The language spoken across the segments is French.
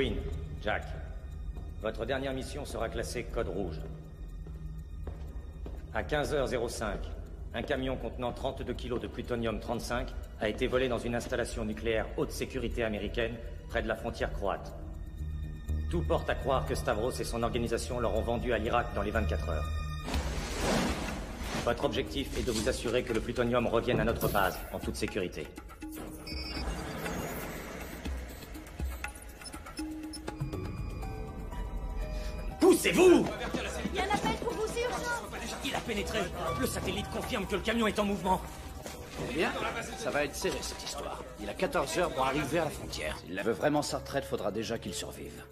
Queen, Jack. Votre dernière mission sera classée code rouge. À 15h05, un camion contenant 32 kilos de plutonium-35 a été volé dans une installation nucléaire haute sécurité américaine près de la frontière croate. Tout porte à croire que Stavros et son organisation l'auront vendu à l'Irak dans les 24 heures. Votre objectif est de vous assurer que le plutonium revienne à notre base, en toute sécurité. Poussez-vous! Il y a un appel pour vous, c'est urgent! Il a pénétré. Le satellite confirme que le camion est en mouvement. Eh bien, ça va être serré cette histoire. Il a 14 heures pour arriver à la frontière. S'il veut vraiment sa retraite, faudra déjà qu'il survive.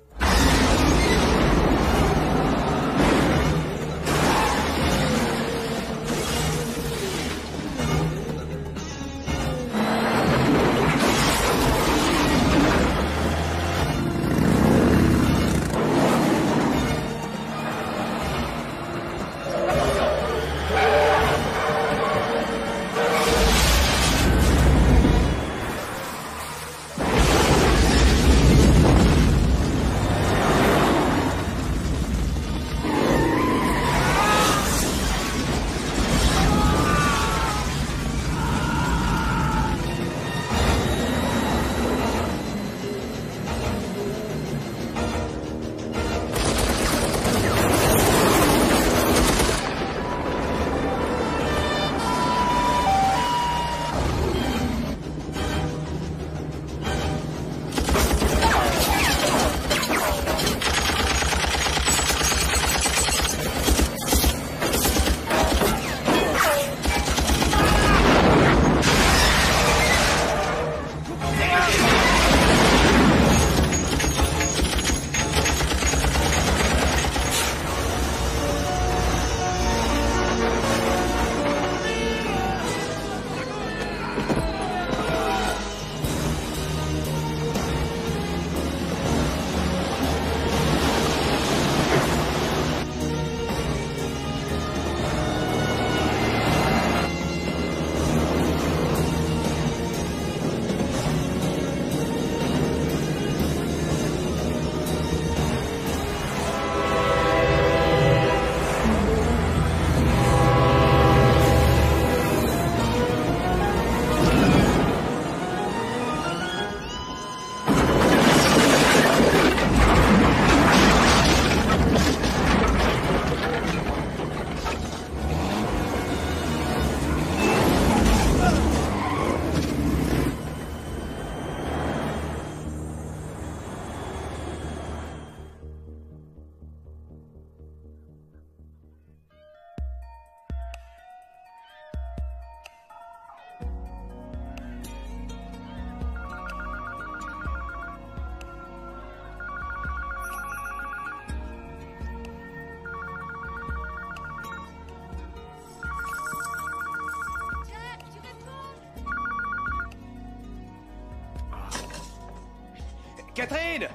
Catherine!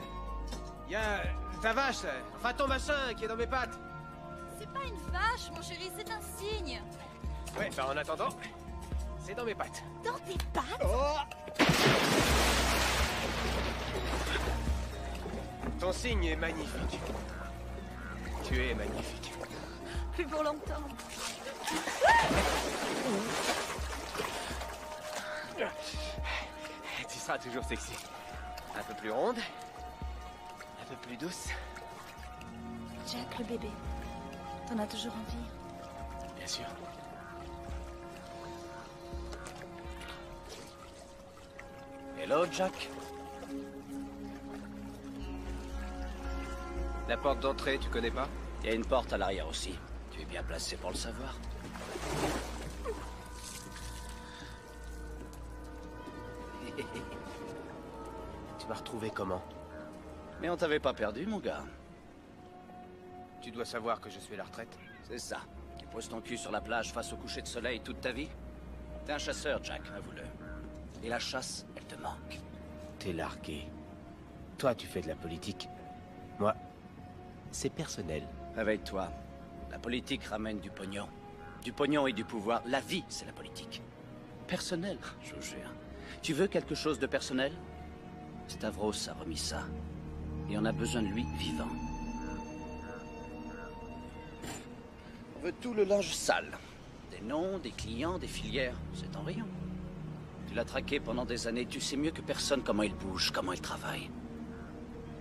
Y a ta vache, enfin ton machin qui est dans mes pattes. C'est pas une vache, mon chéri, c'est un cygne. Ouais, bah en attendant, c'est dans mes pattes. Dans tes pattes? Oh! Ton signe est magnifique. Tu es magnifique. Plus pour longtemps. Tu seras toujours sexy. Un peu plus ronde, un peu plus douce. Jack, le bébé. T'en as toujours envie? Bien sûr. Hello, Jack. La porte d'entrée, tu connais pas? Il y a une porte à l'arrière aussi. Tu es bien placé pour le savoir. Tu m'as retrouvé comment? Mais on t'avait pas perdu, mon gars. Tu dois savoir que je suis à la retraite. C'est ça. Tu poses ton cul sur la plage face au coucher de soleil toute ta vie? T'es un chasseur, Jack, avoue-le. Et la chasse, elle te manque. T'es largué. Toi, tu fais de la politique. Moi, c'est personnel. Réveille-toi. La politique ramène du pognon. Du pognon et du pouvoir. La vie, c'est la politique. Personnel, je vous jure. Tu veux quelque chose de personnel? Stavros a remis ça. Et on a besoin de lui vivant. On veut tout le linge sale. Des noms, des clients, des filières. C'est en rayon. Tu l'as traqué pendant des années. Tu sais mieux que personne comment il bouge, comment il travaille.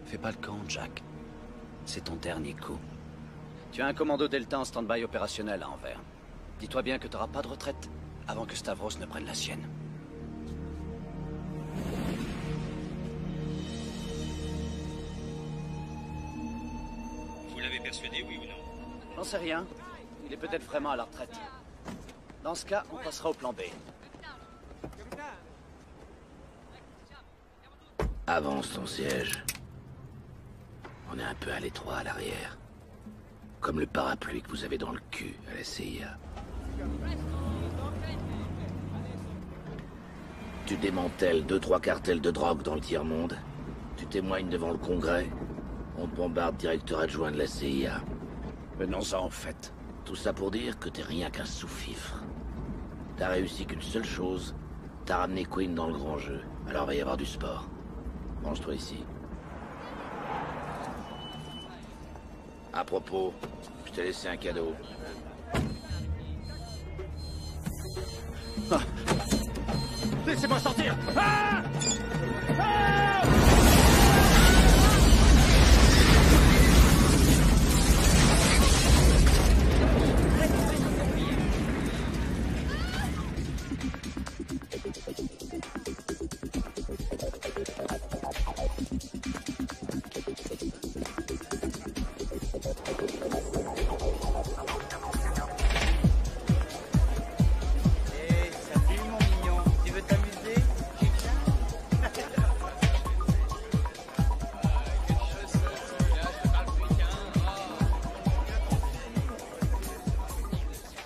Fais pas le con, Jack. C'est ton dernier coup. Tu as un commando Delta en stand-by opérationnel à Anvers. Dis-toi bien que tu n'auras pas de retraite avant que Stavros ne prenne la sienne. Vous l'avez persuadé, oui ou non? J'en sais rien. Il est peut-être vraiment à la retraite. Dans ce cas, on passera au plan B. Avance ton siège. On est un peu à l'étroit à l'arrière. Comme le parapluie que vous avez dans le cul à la CIA. Tu démantèles 2-3 cartels de drogue dans le tiers-monde. Tu témoignes devant le Congrès. On te bombarde directeur adjoint de la CIA. Venons-en en fait. Tout ça pour dire que t'es rien qu'un sous-fifre. T'as réussi qu'une seule chose. T'as ramené Queen dans le grand jeu. Alors va y avoir du sport. Range-toi ici. À propos, je t'ai laissé un cadeau. Laissez-moi sortir! Ah!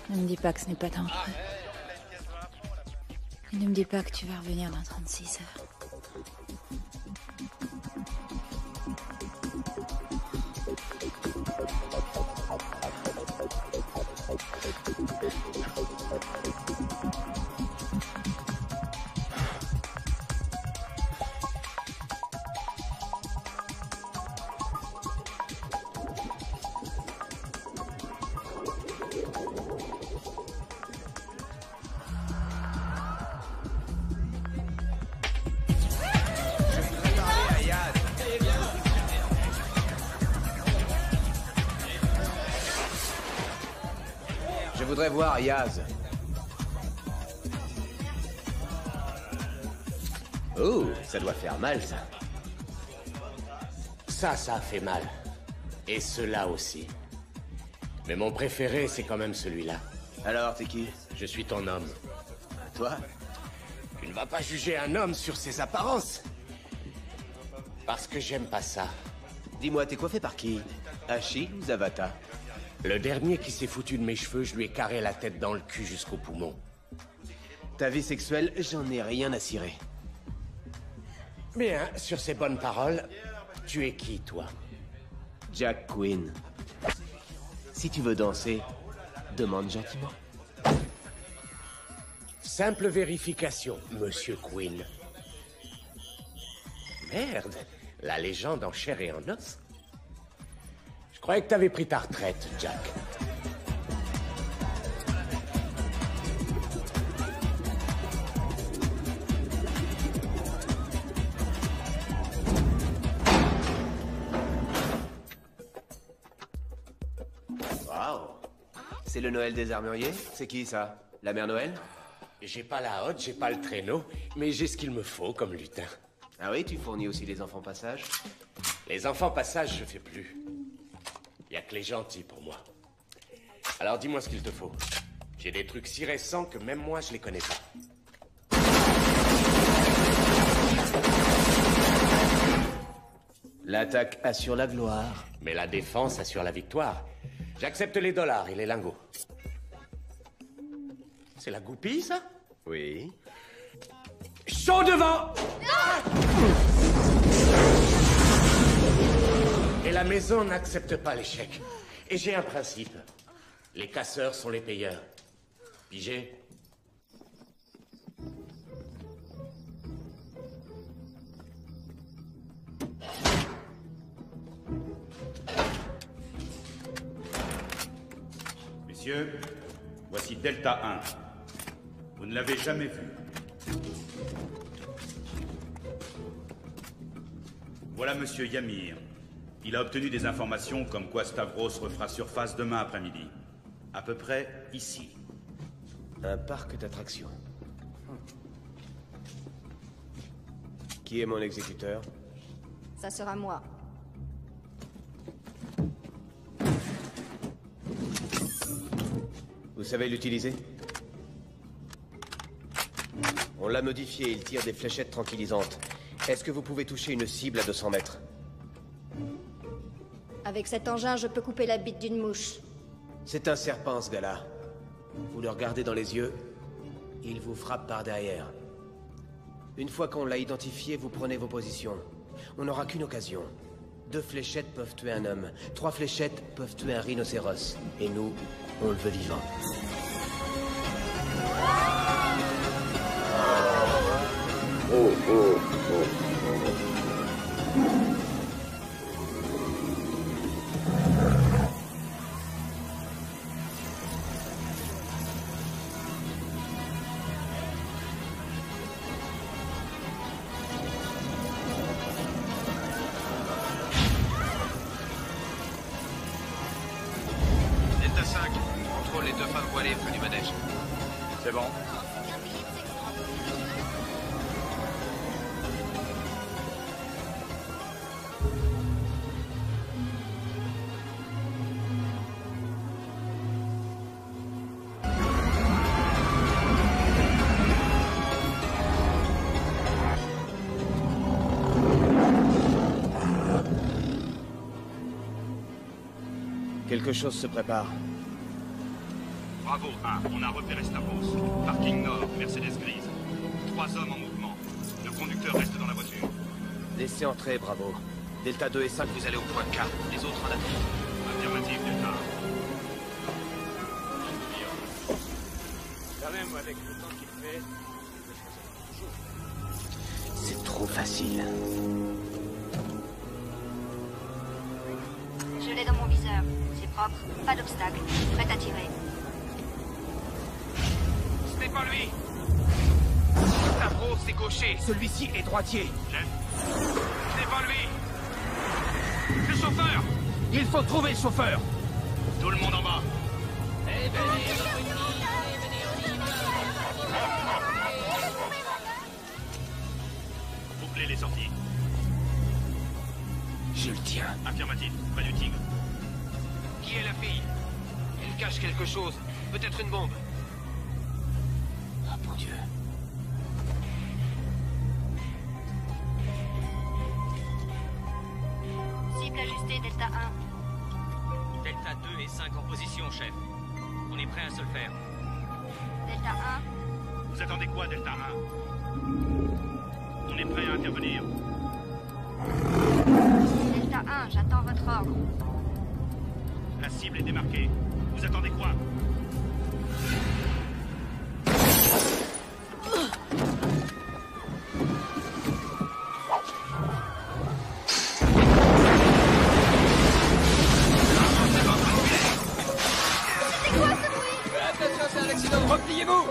Ne me dis pas que ce n'est pas dangereux. Et ne me dis pas que tu vas revenir dans 36 heures. Je voudrais voir Yaz. Oh, ça doit faire mal, ça. Ça a fait mal. Et cela aussi. Mais mon préféré, c'est quand même celui-là. Alors, t'es qui? Je suis ton homme. Toi? Tu ne vas pas juger un homme sur ses apparences. Parce que j'aime pas ça. Dis-moi, t'es coiffé par qui? Achille ou Zavata? Le dernier qui s'est foutu de mes cheveux, je lui ai carré la tête dans le cul jusqu'au poumon. Ta vie sexuelle, j'en ai rien à cirer. Bien, sur ces bonnes paroles, tu es qui, toi? Jack Quinn. Si tu veux danser, demande gentiment. Simple vérification, Monsieur Quinn. Merde, la légende en chair et en os. Je croyais que t'avais pris ta retraite, Jack. Waouh! C'est le Noël des armuriers? C'est qui, ça? La mère Noël? J'ai pas la hotte, j'ai pas le traîneau, mais j'ai ce qu'il me faut comme lutin. Ah oui, tu fournis aussi les enfants passage? Les enfants passage, je fais plus. Y a que les gentils pour moi. Alors dis-moi ce qu'il te faut. J'ai des trucs si récents que même moi je les connais pas. L'attaque assure la gloire. Mais la défense assure la victoire. J'accepte les dollars et les lingots. C'est la goupille, ça? Oui. Chaud devant! Et la maison n'accepte pas l'échec. Et j'ai un principe. Les casseurs sont les payeurs. Pigé? Messieurs, voici Delta 1. Vous ne l'avez jamais vu. Voilà Monsieur Yamir. Il a obtenu des informations comme quoi Stavros refera surface demain après-midi. À peu près ici. Un parc d'attractions. Qui est mon exécuteur? Ça sera moi. Vous savez l'utiliser? On l'a modifié, il tire des fléchettes tranquillisantes. Est-ce que vous pouvez toucher une cible à 200 mètres? Avec cet engin, je peux couper la bite d'une mouche. C'est un serpent, ce gars-là. Vous le regardez dans les yeux, il vous frappe par derrière. Une fois qu'on l'a identifié, vous prenez vos positions. On n'aura qu'une occasion. 2 fléchettes peuvent tuer un homme. 3 fléchettes peuvent tuer un rhinocéros. Et nous, on le veut vivant. Delta 5, contrôle les 2 femmes voilées près du manège. C'est bon. Quelque chose se prépare. Bravo 1, on a repéré Stavros. Parking nord, Mercedes grise. 3 hommes en mouvement. Le conducteur reste dans la voiture. Laissez entrer, Bravo. Delta 2 et 5, vous allez au point K. Les autres en attendent. Affirmative, Delta. Quand même, avec le temps qu'il fait, C'est trop facile. Je l'ai dans mon viseur. C'est propre, pas d'obstacle. Prête à tirer. Ce n'est pas lui. Stavros, c'est gaucher. Celui-ci est droitier. Ce n'est pas lui. Le chauffeur. Il faut trouver le chauffeur. Tout le monde en bas. Bouclez les sorties. Je le tiens. Affirmative, près du tigre. Qui est la fille? Elle cache quelque chose. Peut-être une bombe. Oh, mon Dieu. Cible ajustée, Delta 1. Delta 2 et 5 en position, chef. On est prêt à se le faire. Delta 1. Vous attendez quoi, Delta 1? On est prêt à intervenir. Delta 1, j'attends votre ordre. La cible est démarquée. Vous attendez quoi? Attention, c'est un accident. Repliez-vous.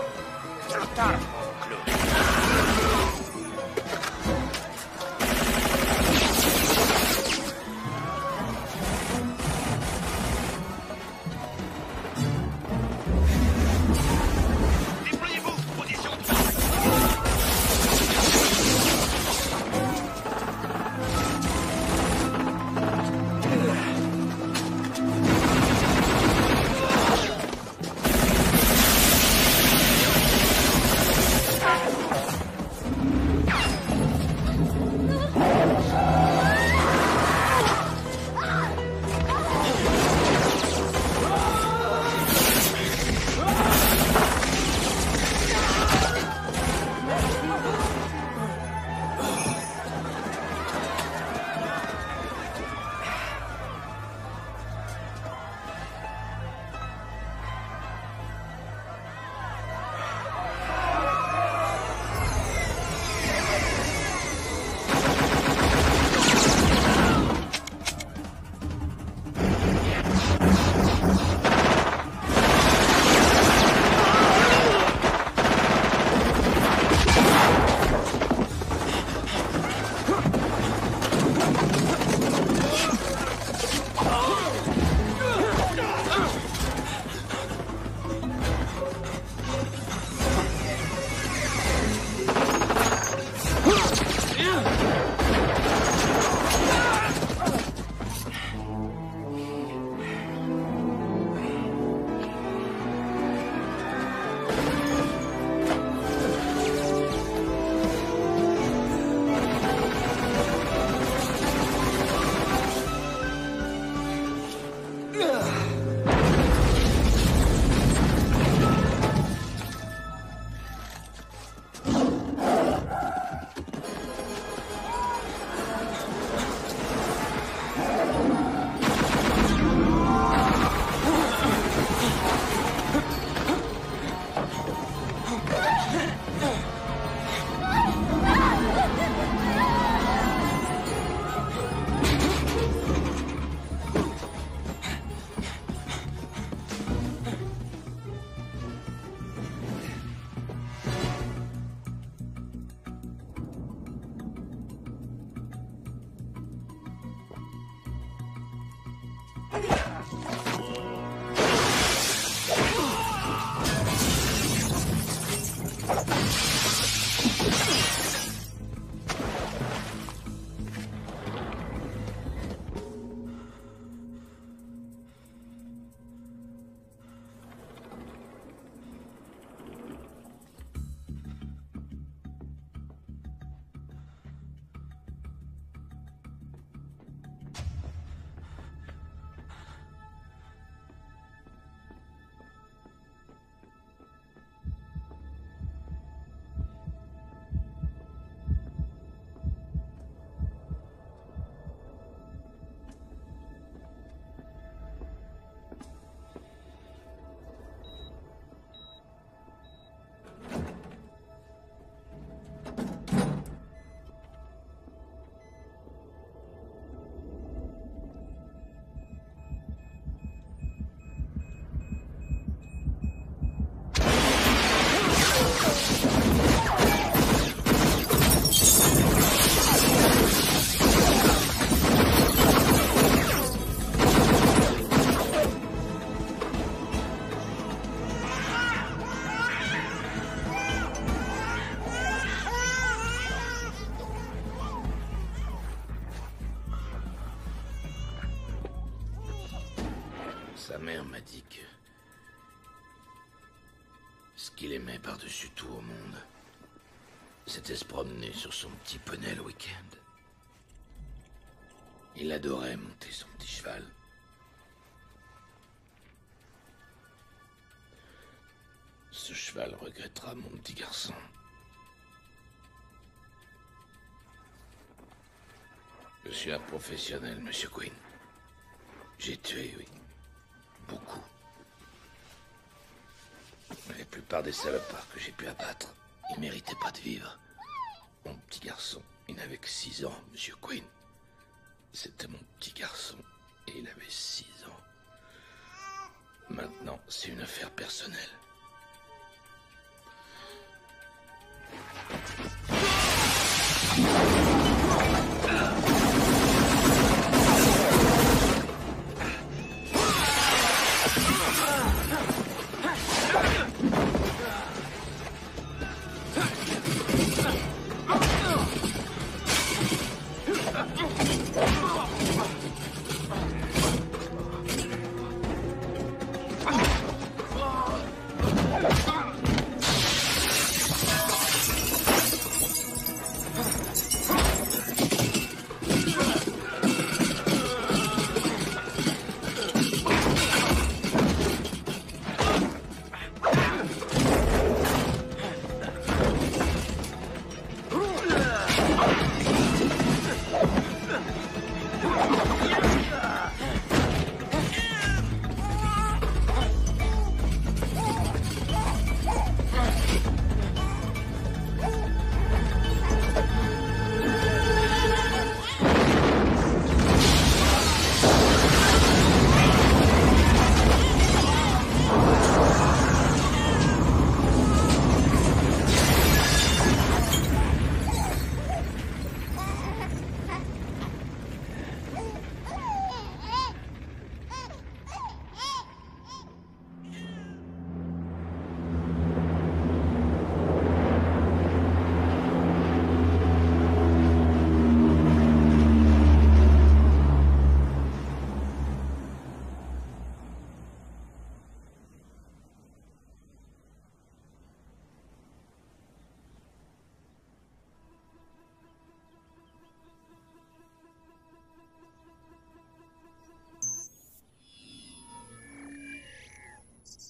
Déployez-vous! Position! mère m'a dit que... ce qu'il aimait par-dessus tout au monde, c'était se promener sur son petit poney le week-end. Il adorait monter son petit cheval. Ce cheval regrettera mon petit garçon. Je suis un professionnel, Monsieur Quinn. J'ai tué, oui. Beaucoup. Mais la plupart des salopards que j'ai pu abattre, ils méritaient pas de vivre. Mon petit garçon, il n'avait que 6 ans, Monsieur Quinn. C'était mon petit garçon, et il avait 6 ans. Maintenant, c'est une affaire personnelle.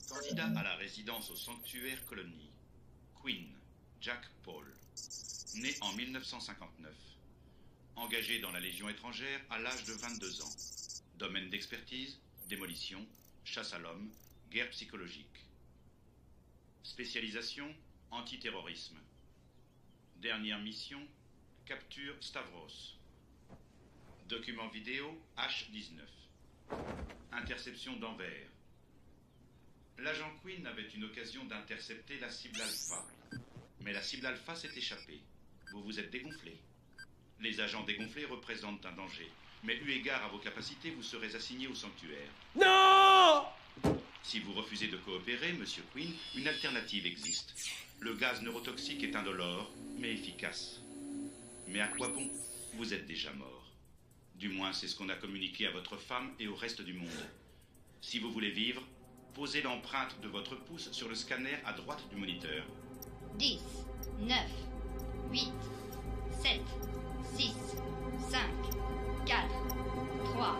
Candidat à la résidence au sanctuaire colonie. Quinn, Jack Paul. Né en 1959. Engagé dans la Légion étrangère à l'âge de 22 ans. Domaine d'expertise, démolition, chasse à l'homme, guerre psychologique. Spécialisation, antiterrorisme. Dernière mission, capture Stavros. Document vidéo H19. Interception d'Anvers. L'agent Quinn avait une occasion d'intercepter la cible alpha. Mais la cible alpha s'est échappée. Vous vous êtes dégonflé. Les agents dégonflés représentent un danger. Mais eu égard à vos capacités, vous serez assigné au sanctuaire. Non! Si vous refusez de coopérer, Monsieur Quinn, une alternative existe. Le gaz neurotoxique est indolore, mais efficace. Mais à quoi bon? Vous êtes déjà mort. Du moins, c'est ce qu'on a communiqué à votre femme et au reste du monde. Si vous voulez vivre, posez l'empreinte de votre pouce sur le scanner à droite du moniteur. 10, 9, 8, 7, 6, 5, 4, 3,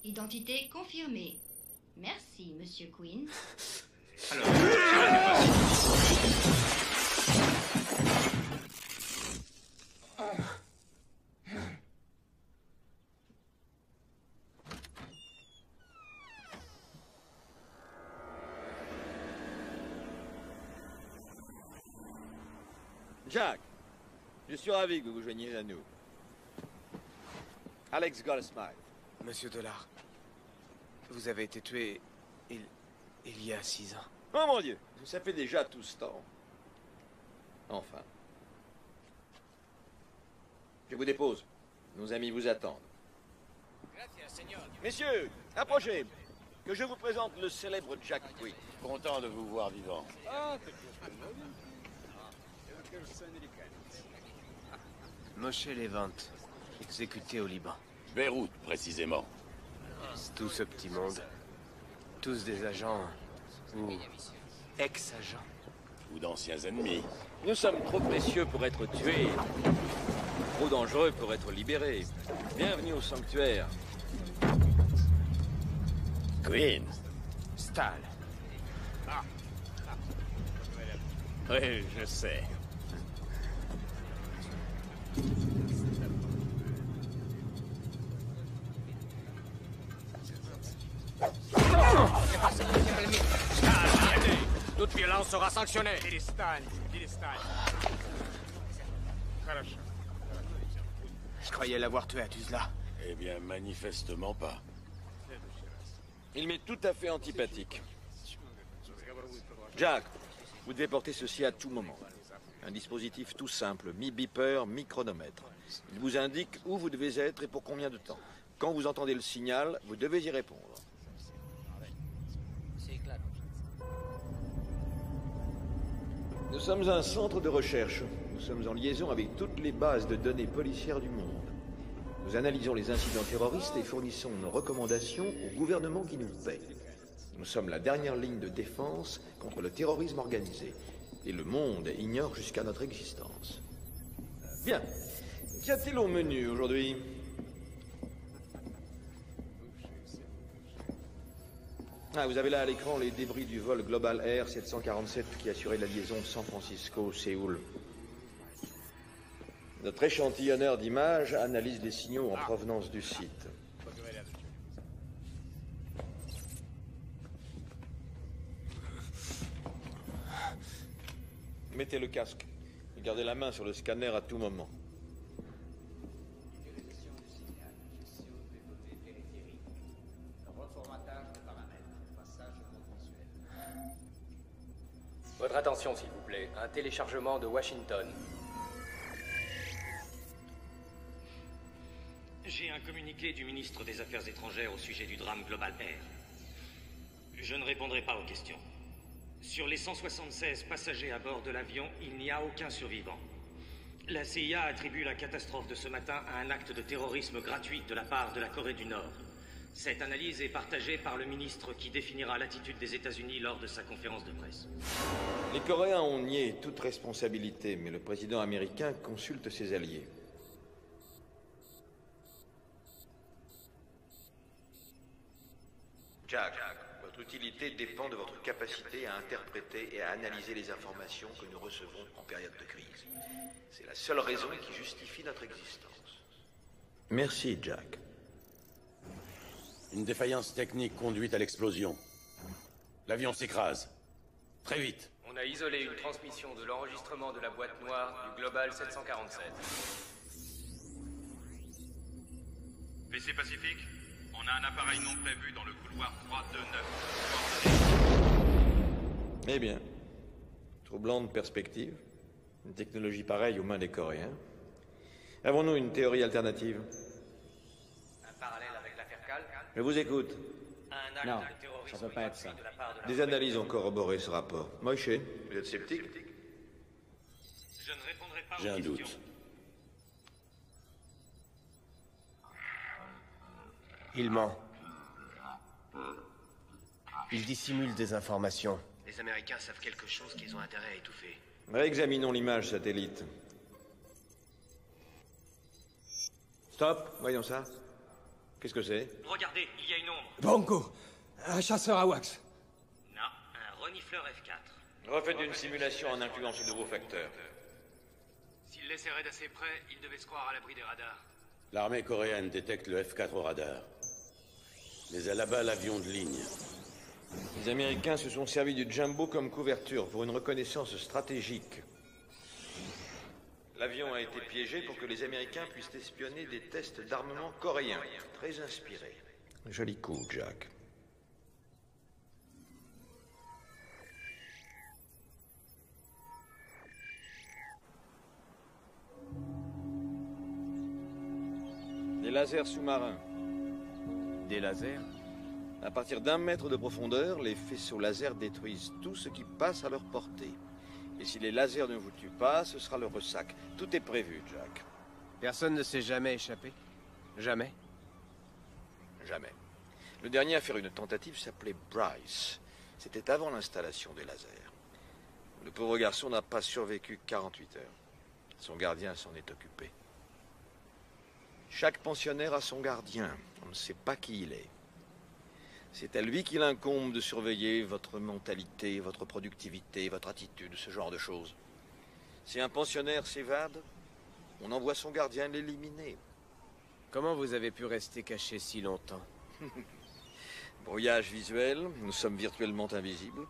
2... Identité confirmée. Merci, Monsieur Quinn. Alors, Jack, je suis ravi que vous vous joigniez à nous. Alex Goldsmith. Monsieur Dollard, vous avez été tué il y a 6 ans. Oh mon Dieu, ça fait déjà tout ce temps. Enfin. Je vous dépose. Nos amis vous attendent. Messieurs, approchez. Que je vous présente le célèbre Jack Quinn. Content de vous voir vivant. Moshe Levant, exécuté au Liban. Beyrouth, précisément. Tout ce petit monde. Tous des agents... ou ex-agents. Ou d'anciens ennemis. Nous sommes trop précieux pour être tués. Trop dangereux pour être libérés. Bienvenue au sanctuaire. Queen. Stahl. Oui, je sais. Toute violence sera sanctionnée. Je croyais l'avoir tué à Tuzla. Eh bien, manifestement pas. Il m'est tout à fait antipathique. Jack, vous devez porter ceci à tout moment. Un dispositif tout simple, mi-beeper, mi-chronomètre. Il vous indique où vous devez être et pour combien de temps. Quand vous entendez le signal, vous devez y répondre. Nous sommes un centre de recherche. Nous sommes en liaison avec toutes les bases de données policières du monde. Nous analysons les incidents terroristes et fournissons nos recommandations au gouvernement qui nous paie. Nous sommes la dernière ligne de défense contre le terrorisme organisé. Et le monde ignore jusqu'à notre existence. Bien. Qu'y a-t-il au menu aujourd'hui? Ah, vous avez là à l'écran les débris du vol Global Air 747 qui assurait la liaison San Francisco-Séoul. Notre échantillonneur d'images analyse les signaux en provenance du site. Mettez le casque et gardez la main sur le scanner à tout moment. Votre attention, s'il vous plaît. Un téléchargement de Washington. J'ai un communiqué du ministre des Affaires étrangères au sujet du drame Global Air. Je ne répondrai pas aux questions. Sur les 176 passagers à bord de l'avion, il n'y a aucun survivant. La CIA attribue la catastrophe de ce matin à un acte de terrorisme gratuit de la part de la Corée du Nord. Cette analyse est partagée par le ministre qui définira l'attitude des États-Unis lors de sa conférence de presse. Les Coréens ont nié toute responsabilité, mais le président américain consulte ses alliés. Jack, votre utilité dépend de votre capacité à interpréter et à analyser les informations que nous recevons en période de crise. C'est la seule raison qui justifie notre existence. Merci, Jack. Une défaillance technique conduite à l'explosion. L'avion s'écrase. Très vite. On a isolé une transmission de l'enregistrement de la boîte noire du Global 747. PC Pacifique, on a un appareil non prévu dans le couloir 329. Eh bien, troublante perspective. Une technologie pareille aux mains des Coréens. Avons-nous une théorie alternative? Un parallèle avec l'affaire Cal? Je vous écoute. Un acte de terrorisme ça peut pas être ça. De la part de la Des analyses ont corroboré ce rapport. Moshe, vous êtes sceptique? Je ne répondrai pas aux J'ai un questions. doute. Il ment. Il dissimule des informations. Les Américains savent quelque chose qu'ils ont intérêt à étouffer. Réexaminons l'image satellite. Stop, voyons ça. Qu'est-ce que c'est? Regardez, il y a une ombre. Bongo, un chasseur à wax. Non, un renifleur F4. Refaites une simulation en incluant ce nouveau facteur. S'il laisserait d'assez près, il devait se croire à l'abri des radars. L'armée coréenne détecte le F4 au radar. Mais elle abat l'avion de ligne. Les Américains se sont servis du Jumbo comme couverture pour une reconnaissance stratégique. L'avion a été piégé pour que les Américains puissent espionner des tests d'armement coréens. Très inspiré. Joli coup, Jack. Des lasers sous-marins. Des lasers? À partir d'1 mètre de profondeur, les faisceaux laser détruisent tout ce qui passe à leur portée. Et si les lasers ne vous tuent pas, ce sera le ressac. Tout est prévu, Jack. Personne ne s'est jamais échappé? Jamais? Jamais. Le dernier à faire une tentative s'appelait Bryce. C'était avant l'installation des lasers. Le pauvre garçon n'a pas survécu 48 heures. Son gardien s'en est occupé. Chaque pensionnaire a son gardien. On ne sait pas qui il est. C'est à lui qu'il incombe de surveiller votre mentalité, votre productivité, votre attitude, ce genre de choses. Si un pensionnaire s'évade, on envoie son gardien l'éliminer. Comment vous avez pu rester caché si longtemps? Brouillage visuel, nous sommes virtuellement invisibles.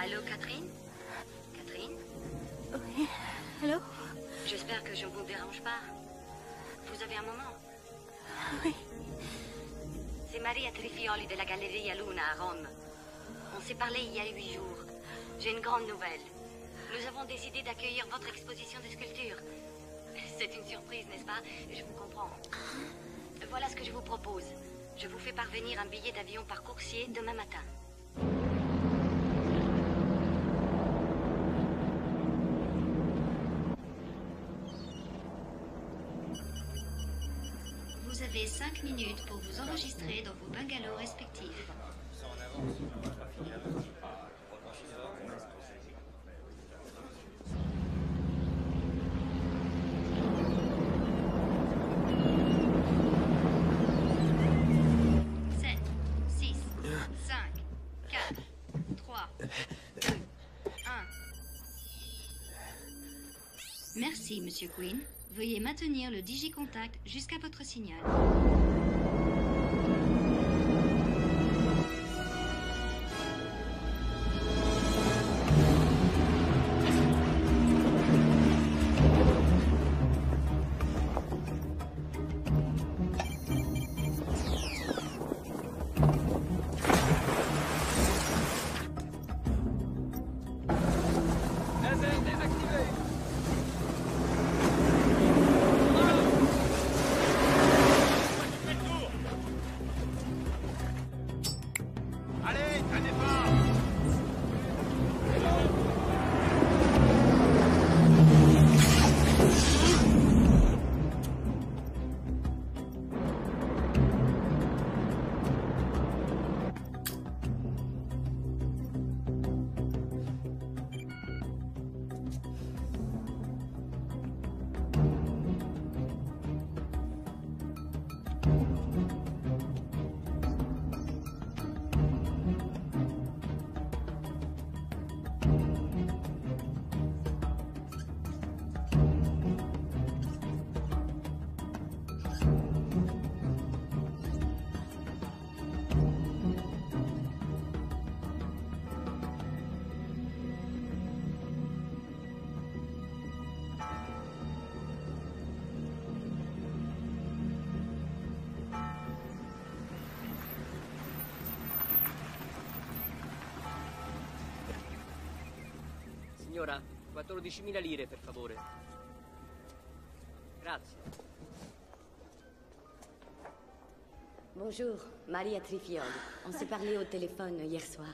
Allô, Catherine? Catherine? Oui. Allô? J'espère que je ne vous dérange pas. Vous avez un moment? Oui. C'est Maria Trifioli de la Galleria Luna à Rome. On s'est parlé il y a 8 jours. J'ai une grande nouvelle. Nous avons décidé d'accueillir votre exposition de sculptures. C'est une surprise, n'est-ce pas? Je vous comprends. Voilà ce que je vous propose. Je vous fais parvenir un billet d'avion par coursier demain matin. Vous avez 5 minutes pour vous enregistrer dans vos bungalows respectifs. 7, 6, 5, 4, 3, 2, 1. Merci, Monsieur Quinn. Veuillez maintenir le digicontact jusqu'à votre signal. Laser désactivé. Allez, traînez pas. Signora, 14.000 lire, per favore. Grazie. Bonjour, Maria Trifioli. On s'est parlé au téléphone hier soir.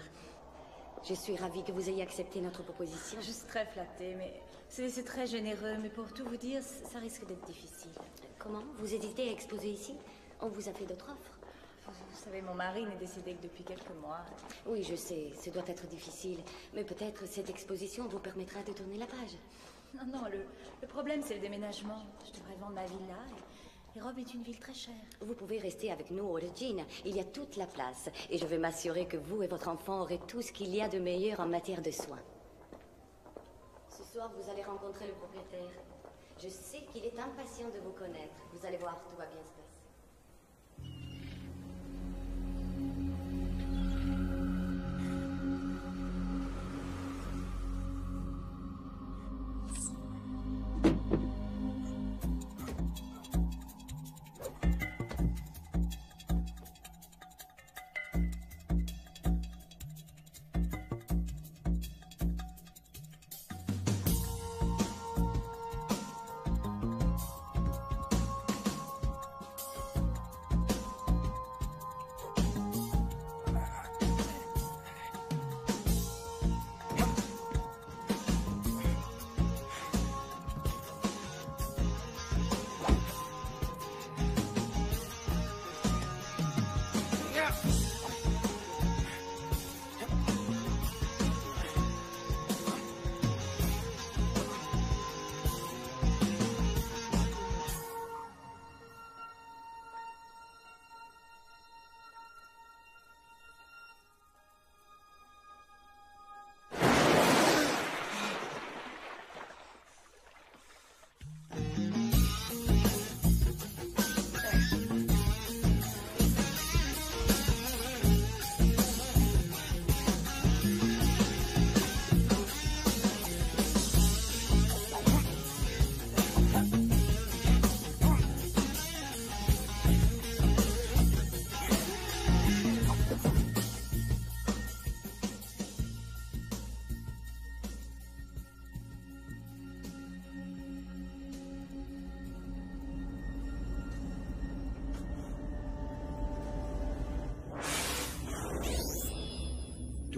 Je suis ravie que vous ayez accepté notre proposition. Je suis très flattée, mais c'est très généreux, mais pour tout vous dire, ça risque d'être difficile. Comment? Vous hésitez à exposer ici? On vous a fait d'autres offres? Vous savez, mon mari n'est décédé que depuis quelques mois. Oui, je sais, ce doit être difficile. Mais peut-être cette exposition vous permettra de tourner la page. Non, non, le problème, c'est le déménagement. Je devrais vendre ma villa et Rome est une ville très chère. Vous pouvez rester avec nous au Regina. Il y a toute la place. Et je vais m'assurer que vous et votre enfant aurez tout ce qu'il y a de meilleur en matière de soins. Ce soir, vous allez rencontrer le propriétaire. Je sais qu'il est impatient de vous connaître. Vous allez voir, tout va bien se passer.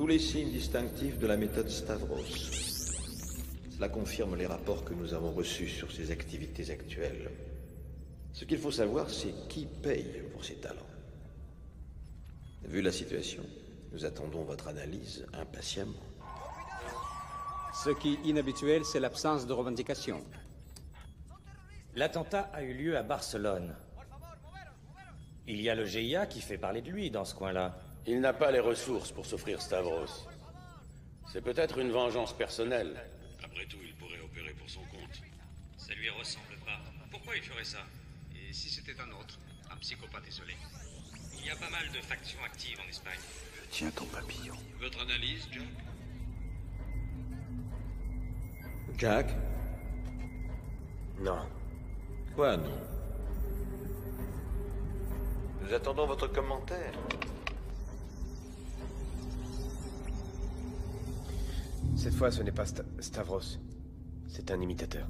tous les signes distinctifs de la méthode Stavros. Cela confirme les rapports que nous avons reçus sur ses activités actuelles. Ce qu'il faut savoir, c'est qui paye pour ses talents. Vu la situation, nous attendons votre analyse impatiemment. Ce qui est inhabituel, c'est l'absence de revendication. L'attentat a eu lieu à Barcelone. Il y a le GIA qui fait parler de lui dans ce coin-là. Il n'a pas les ressources pour s'offrir Stavros. C'est peut-être une vengeance personnelle. Après tout, il pourrait opérer pour son compte. Ça lui ressemble pas. Pourquoi il ferait ça? Et si c'était un autre? Un psychopathe isolé? Il y a pas mal de factions actives en Espagne. Tiens ton papillon. Votre analyse, Jack? Jack? Non. Quoi, non? Nous attendons votre commentaire. Cette fois, ce n'est pas Stavros. C'est un imitateur.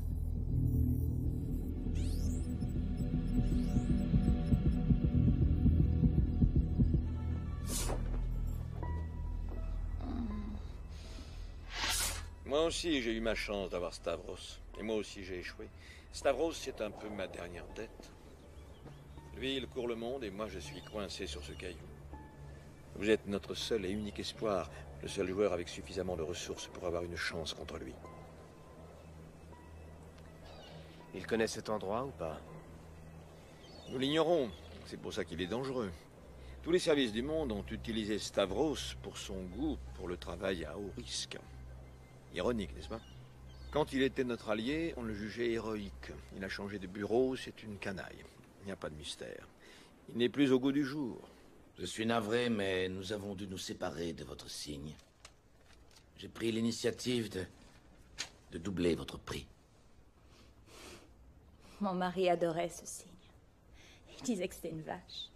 Moi aussi, j'ai eu ma chance d'avoir Stavros. Et moi aussi, j'ai échoué. Stavros, c'est un peu ma dernière dette. Lui, il court le monde et moi, je suis coincé sur ce caillou. Vous êtes notre seul et unique espoir, le seul joueur avec suffisamment de ressources pour avoir une chance contre lui. Il connaît cet endroit ou pas? Nous l'ignorons. C'est pour ça qu'il est dangereux. Tous les services du monde ont utilisé Stavros pour son goût pour le travail à haut risque. Ironique, n'est-ce pas? Quand il était notre allié, on le jugeait héroïque. Il a changé de bureau, c'est une canaille. Il n'y a pas de mystère. Il n'est plus au goût du jour. Je suis navré, mais nous avons dû nous séparer de votre signe. J'ai pris l'initiative de doubler votre prix. Mon mari adorait ce signe. Il disait que c'était une vache.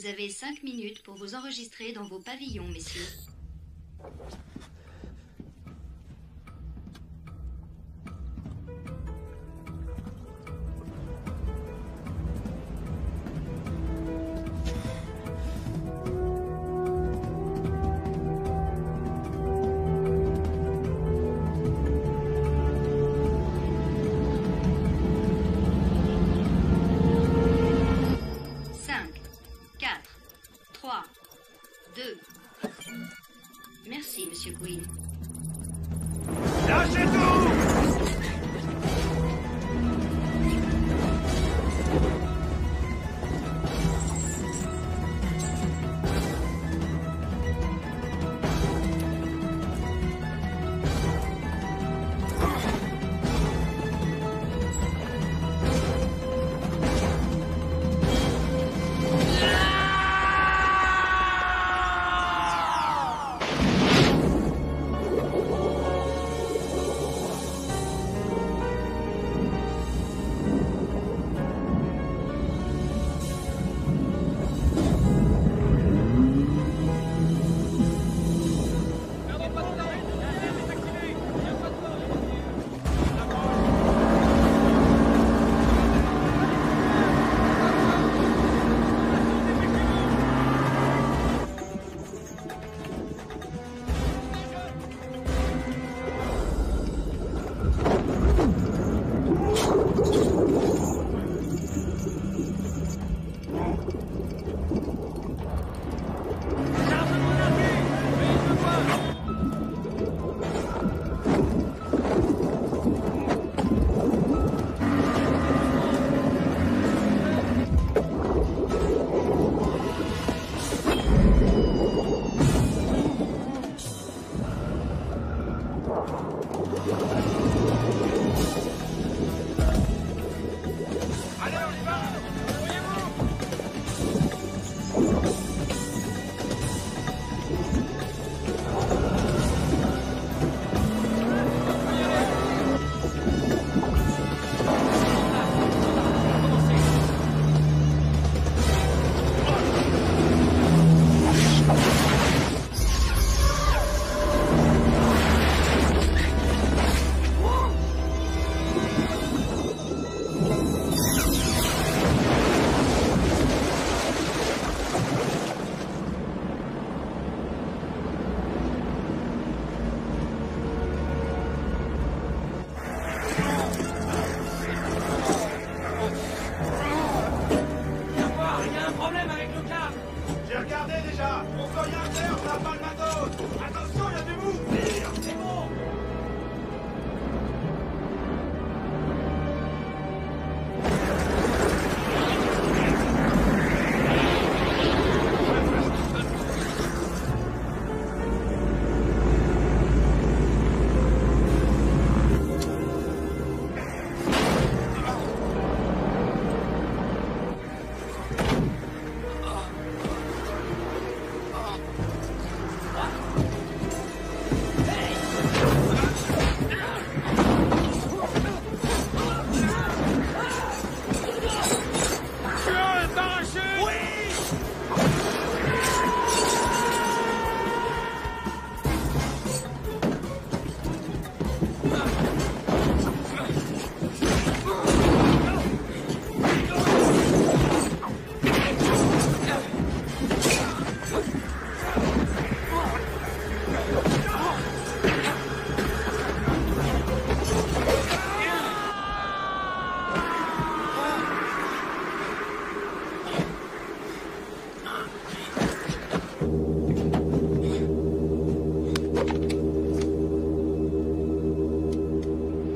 Vous avez 5 minutes pour vous enregistrer dans vos pavillons, messieurs. Merci, Monsieur Quinn. Lâchez tout!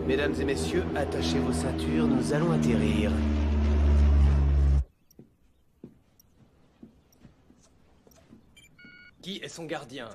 Mesdames et messieurs, attachez vos ceintures, nous allons atterrir. Qui est son gardien?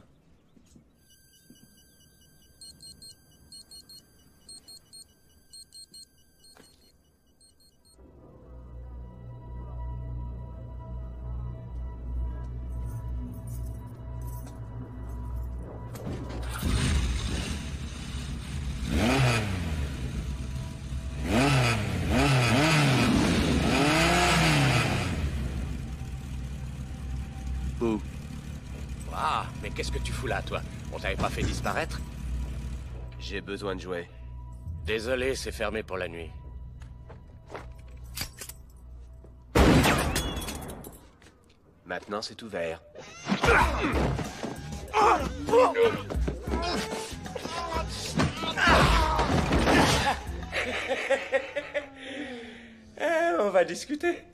Qu'est-ce que tu fous là, toi? On t'avait pas fait disparaître? J'ai besoin de jouets. Désolé, c'est fermé pour la nuit. Maintenant, c'est ouvert. On va discuter.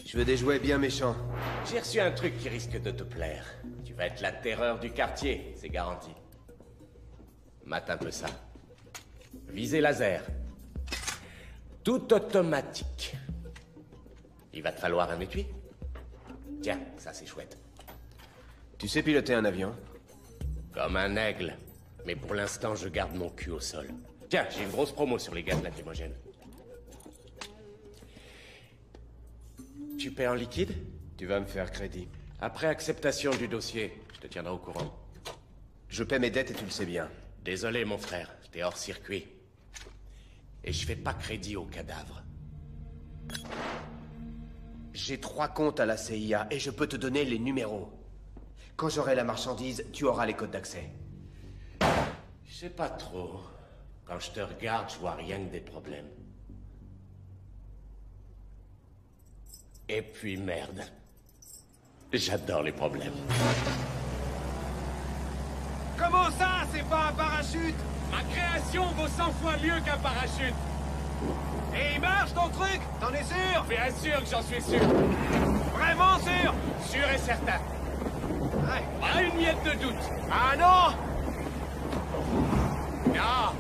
Je veux des jouets bien méchants. J'ai reçu un truc qui risque de te plaire. Tu vas être la terreur du quartier, c'est garanti. Mate un peu ça. Visée laser. Tout automatique. Il va te falloir un étui. Tiens, ça c'est chouette. Tu sais piloter un avion? Comme un aigle. Mais pour l'instant, je garde mon cul au sol. Tiens, j'ai une grosse promo sur les gaz lacrymogènes. Tu paies en liquide? Tu vas me faire crédit. Après acceptation du dossier, je te tiendrai au courant. Je paie mes dettes et tu le sais bien. Désolé, mon frère, t'es hors circuit. Et je fais pas crédit aux cadavres. J'ai 3 comptes à la CIA et je peux te donner les numéros. Quand j'aurai la marchandise, tu auras les codes d'accès. Je sais pas trop. Quand je te regarde, je vois rien que des problèmes. Et puis merde. J'adore les problèmes. Comment ça, c'est pas un parachute? Ma création vaut 100 fois mieux qu'un parachute. Et il marche ton truc? T'en es sûr? Bien sûr que j'en suis sûr. Vraiment sûr? Sûr et certain. Ouais. Pas une miette de doute. Ah non? Non.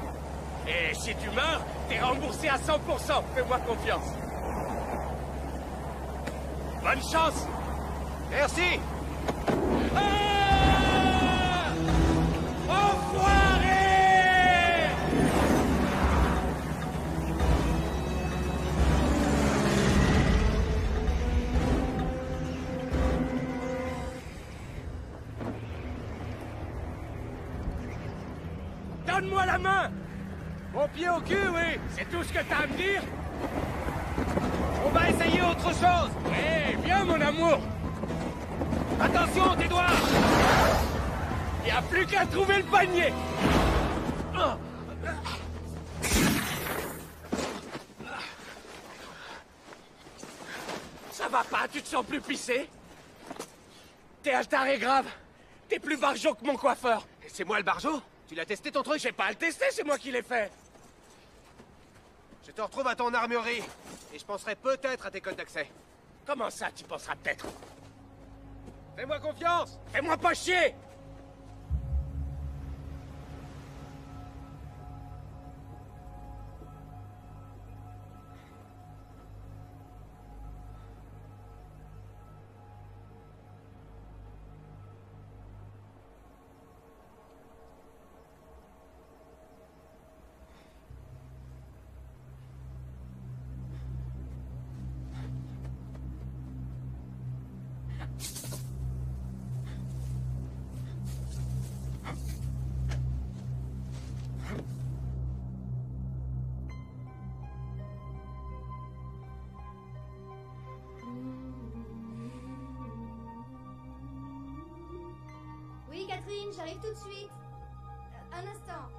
Et si tu meurs, t'es remboursé à 100%. Fais-moi confiance. Bonne chance. Merci. Ah! Enfoiré! Donne-moi la main! Mon pied au cul, oui! C'est tout ce que t'as à me dire? On va essayer autre chose! Oui, viens, mon amour! Attention, tes doigts! Il n'y a plus qu'à trouver le panier! Ça va pas, tu te sens plus pissé? T'es altaré grave! T'es plus barjot que mon coiffeur! C'est moi le barjot? Tu l'as testé ton truc? J'ai pas à le tester, c'est moi qui l'ai fait! Je te retrouve à ton armurerie, et je penserai peut-être à tes codes d'accès. Comment ça, tu penseras peut-être? Fais-moi confiance! Fais-moi pas chier! Oui, Catherine, j'arrive tout de suite. Un instant.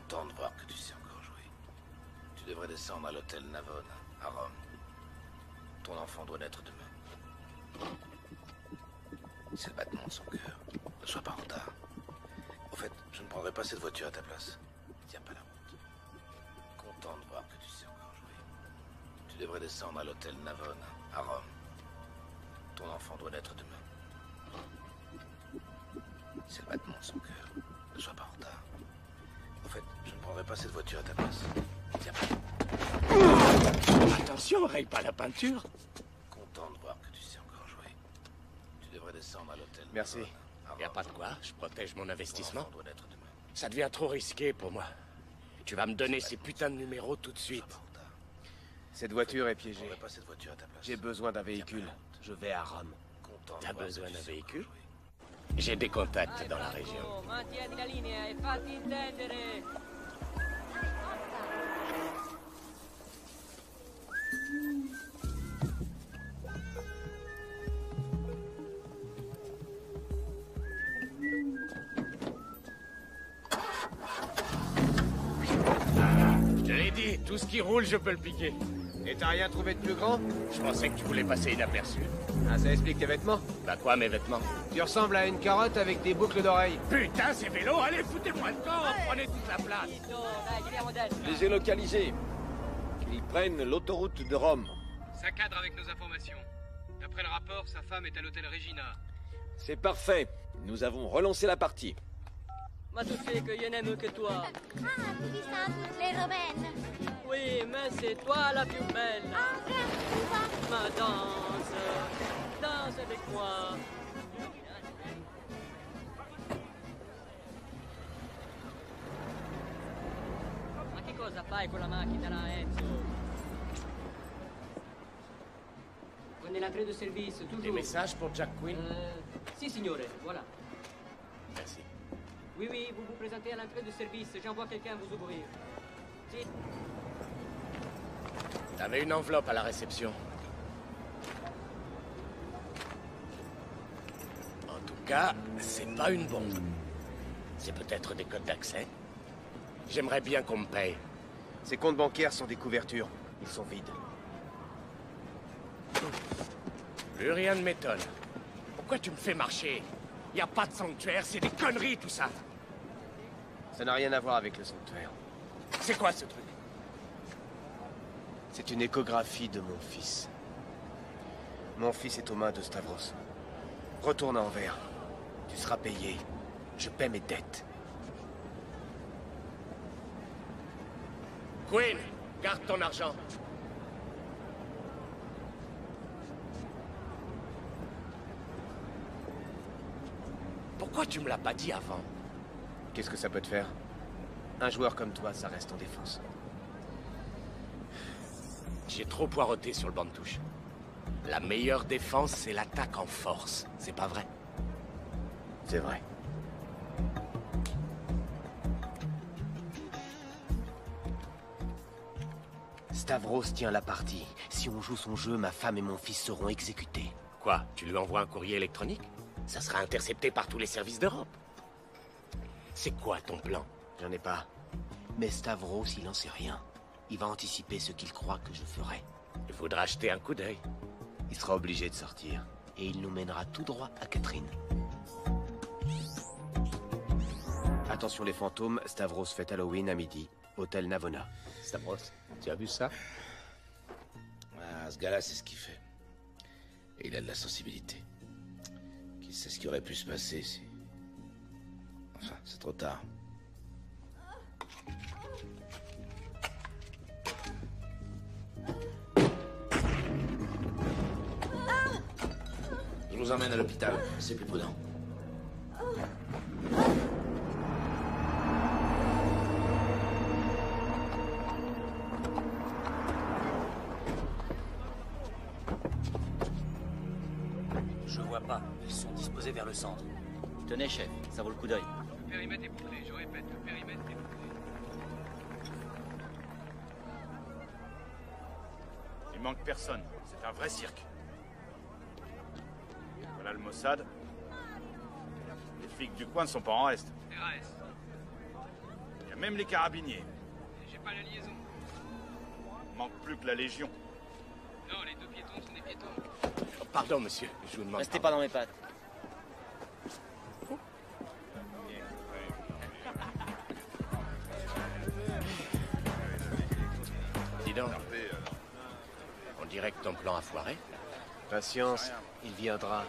Content de voir que tu sais encore jouer. Tu devrais descendre à l'hôtel Navone, à Rome. Ton enfant doit naître demain. C'est le battement de son cœur. Ne sois pas en retard. Au fait, je ne prendrai pas cette voiture à ta place. Tiens pas la route. Content de voir que tu sais encore jouer. Tu devrais descendre à l'hôtel Navone, à Rome. Ton enfant doit naître demain. C'est le battement de son cœur. Ne sois pas en retard. Au fait, je ne prendrai pas cette voiture à ta place. Tiens pas. Attention, raye pas la peinture. Content de voir que tu sais encore jouer. Tu devrais descendre à l'hôtel. Merci. Y a pas de quoi, je protège mon investissement. Ça devient trop risqué pour moi. Tu vas me donner ces putains de numéros tout de suite. Cette voiture est piégée. Pas cette voiture à ta place. J'ai besoin d'un véhicule. Je vais à Rome. T'as besoin d'un véhicule? J'ai des contacts dans la région. Mantieni la linea e fatti intendere. Je te l'ai dit, tout ce qui roule, je peux le piquer. Et t'as rien trouvé de plus grand? Je pensais que tu voulais passer inaperçu. Ah, ça explique tes vêtements? Bah quoi, mes vêtements? Tu ressembles à une carotte avec des boucles d'oreilles. Putain, ces vélos, allez, foutez-moi le camp, prenez toute la place. Je les ai localisés. Ils prennent l'autoroute de Rome. Ça cadre avec nos informations. D'après le rapport, sa femme est à l'hôtel Regina. C'est parfait. Nous avons relancé la partie. Ma tu sais que je n'aime que toi. Ah, tu dis ça à toutes les romaines. Oui, mais c'est toi la plus belle. Ma danse. Danse avec moi. Ma che cosa fai con la macchina là, Enzo? Prenez l'entrée de service, toujours. Des messages pour Jack Quinn? Si, signore, voilà. Merci. Oui, oui, vous vous présentez à l'entrée de service. J'envoie quelqu'un vous ouvrir. Si. T'avais une enveloppe à la réception. En tout cas, c'est pas une bombe. C'est peut-être des codes d'accès. J'aimerais bien qu'on me paye. Ces comptes bancaires sont des couvertures. Ils sont vides. Plus rien ne m'étonne. Pourquoi tu me fais marcher? Y a pas de sanctuaire, c'est des conneries tout ça. Ça n'a rien à voir avec le sanctuaire. C'est quoi ce truc? C'est une échographie de mon fils. Mon fils est aux mains de Stavros. Retourne à Anvers. Tu seras payé. Je paie mes dettes. Quinn, garde ton argent. Pourquoi tu me l'as pas dit avant? Qu'est-ce que ça peut te faire? Un joueur comme toi, ça reste en défense. J'ai trop poireauté sur le banc de touche. La meilleure défense, c'est l'attaque en force. C'est pas vrai? C'est vrai. Stavros tient la partie. Si on joue son jeu, ma femme et mon fils seront exécutés. Quoi? Tu lui envoies un courrier électronique? Ça sera intercepté par tous les services d'Europe. C'est quoi ton plan? J'en ai pas. Mais Stavros, il en sait rien. Il va anticiper ce qu'il croit que je ferai. Il faudra jeter un coup d'œil. Il sera obligé de sortir. Et il nous mènera tout droit à Catherine. Attention les fantômes, Stavros fête Halloween à midi. Hôtel Navona. Stavros, tu as vu ça? Ah, ce gars-là, c'est ce qu'il fait. Et il a de la sensibilité. Qui sait ce qui aurait pu se passer si... Enfin, c'est trop tard. Je vous emmène à l'hôpital, c'est plus prudent. Je vois pas. Ils sont disposés vers le centre. Tenez, chef, ça vaut le coup d'œil. Le périmètre est bouclé, je répète, le périmètre est bouclé. Il manque personne. C'est un vrai cirque. Voilà le Mossad. Les flics du coin ne sont pas en reste. RAS. Il y a même les carabiniers. J'ai pas la liaison. Manque plus que la Légion. Non, les deux piétons sont des piétons. Oh, pardon, monsieur. Je vous demande. Restez pas dans mes pattes. Dis donc. On dirait que ton plan a foiré. Patience, il viendra.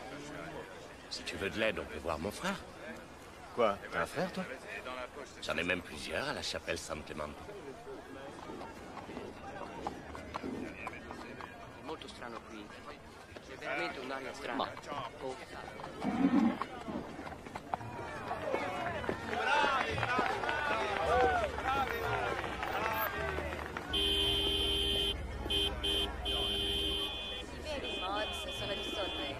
Si tu veux de l'aide, on peut voir mon frère. Quoi? T'as un frère, toi? J'en ai même plusieurs à la chapelle San Clemente. Molto strano qui. C'è veramente un'aria strana. Oh. Vedi, Mods, sono risolve.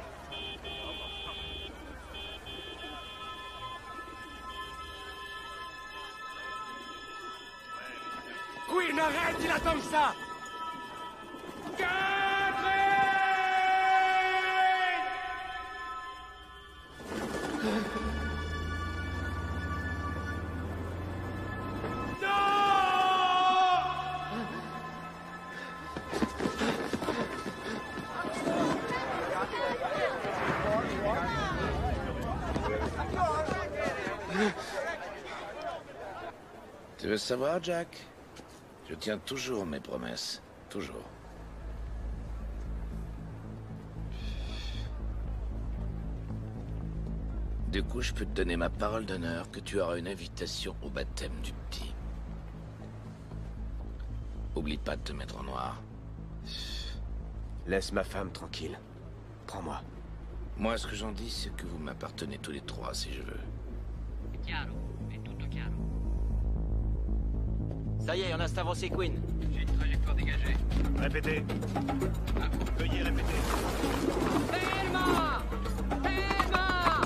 Queen, arrête, il attend ça! Tu veux savoir, Jack? Je tiens toujours mes promesses. Toujours. Du coup, je peux te donner ma parole d'honneur que tu auras une invitation au baptême du petit. Oublie pas de te mettre en noir. Laisse ma femme tranquille. Prends-moi. Moi, ce que j'en dis, c'est que vous m'appartenez tous les trois, si je veux. Chiaro, è tutto chiaro. Ça y est, on a avancé Queen. J'ai une trajectoire dégagée. Répétez. Veuillez répéter. Ferma! Ferma!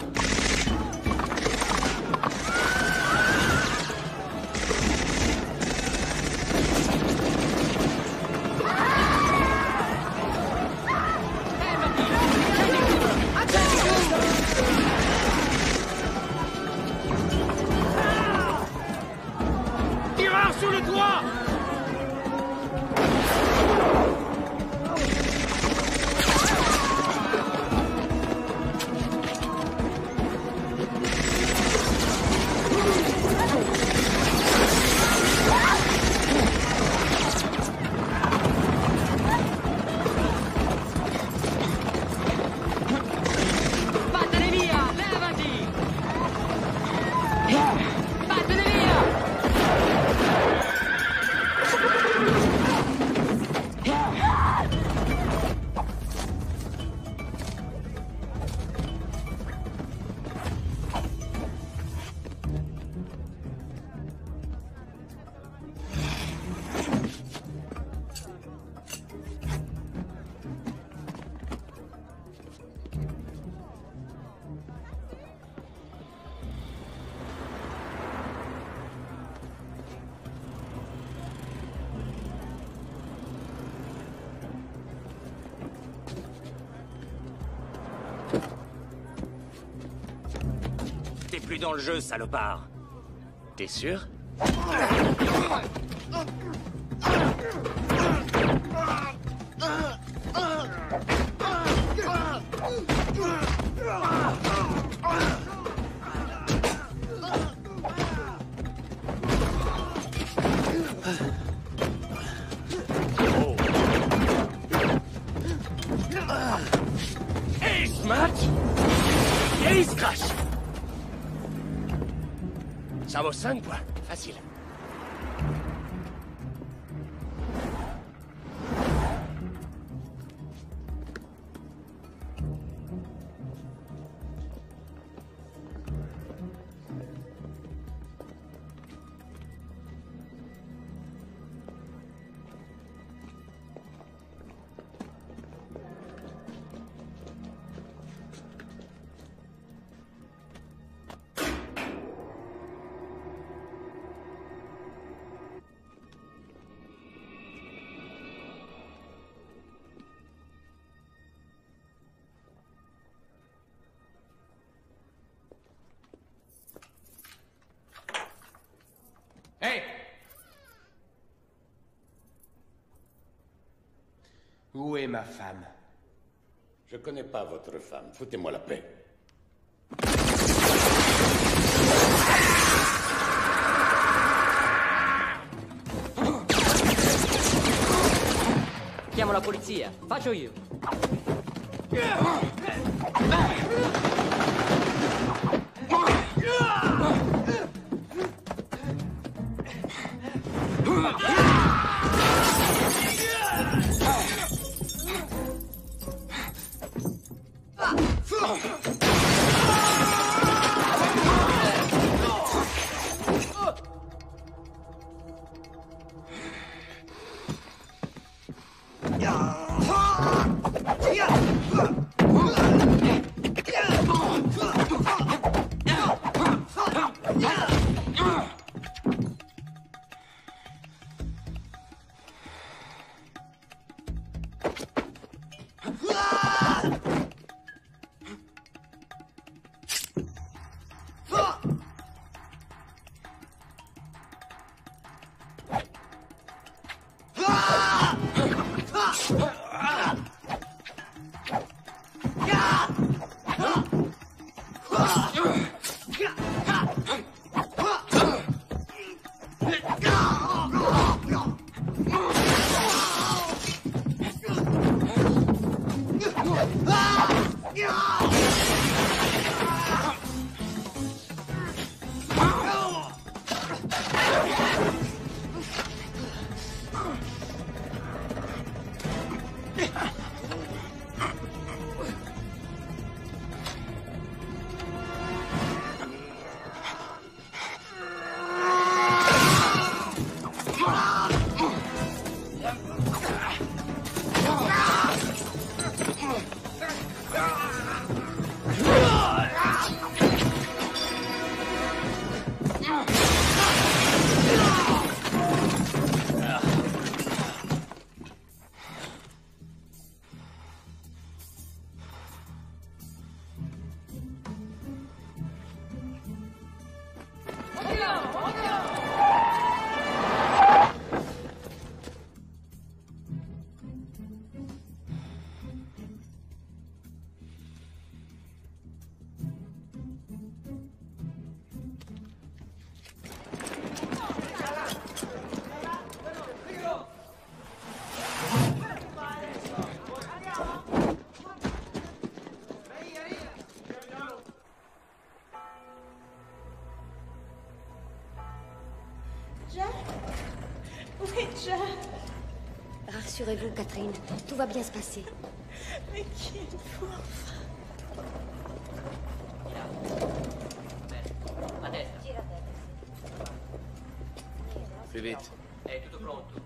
Tireur sous le toit! Vattene via! Levati! Vattene via! T'es plus dans le jeu, salopard. T'es sûr? Et il se match! Et il se crache! Ça vaut 5 points. Facile. Hé! Où est ma femme? Je connais pas votre femme. Foutez-moi la paix. Chiamo la polizia. Faccio io. Rassurez-vous, Catherine, tout va bien se passer. Mais qui êtes-vous enfin? Plus vite. È tutto pronto.